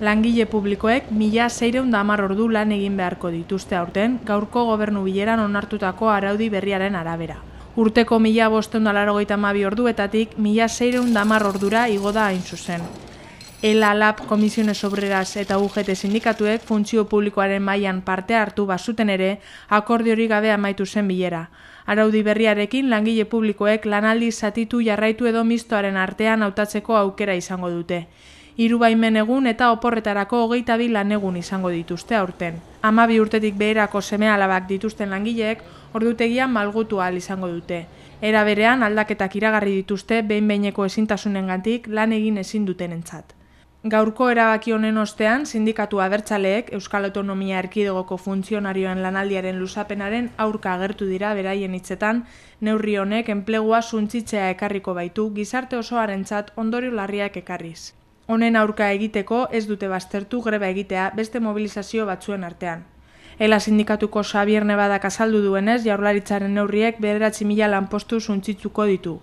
Langile publikoek 1.610 ordu lan egin beharko dituzte aurten, gaurko gobernu bileran onartutako araudi berriaren arabera. Urteko 1.582 orduetatik 1.610 ordura igo da hain zuzen. ELA, LAB, Comisiones Obreras eta UGT sindikatuek funtzio publikoaren mailan parte hartu bazuten ere, akordiorik gabe amaitu zen bilera. Araudi berriarekin langile publikoek lanaldi zatitu jarraitu edo mistoaren artean hautatzeko aukera izango dute. 3 baimen egun eta oporretarako 22 lanegun izango dituzte aurten. 12 urtetik beherako seme-alabak dituzten langileek ordutegian malgutu ahal izango dute. Era berean aldaketak iragarri dituzte behin-behineko ezintasunengatik lan egin ezin dutenentzat. Gaurko erabaki honen ostean, sindikatu abertzaleek Euskal Autonomia Erkidegoko funtzionarioen lanaldiaren luzapenaren aurka agertu dira beraien hitzetan, neurri honek enplegua suntsitzea ekarriko baitu gizarte osoarentzat ondorio larriak ekarriz. Honen aurka egiteko ez dute baztertu greba egitea beste mobilizazio batzuen artean. ELA sindikatuko Xabier Nebadak azaldu duenez, Jaurlaritzaren neurriek 9.000 lanpostu suntsituko ditu.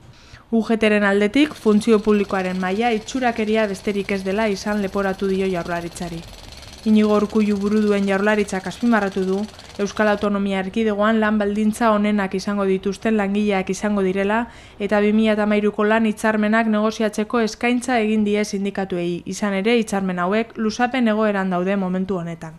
UGTren aldetik, funtzio publikoaren maila itxurakeria besterik ez dela izan leporatu dio Jaurlaritzari. Inigo Urkullu buru duen Jaurlaritzak azpimarratu du, Euskal Autonomia Erkidegoan lan baldintza onenak izango dituzten langileak izango direla eta 2013ko lan hitzarmenak negoziatzeko eskaintza egin die sindikatuei, izan ere hitzarmen hauek luzapen egoeran daude momentu honetan.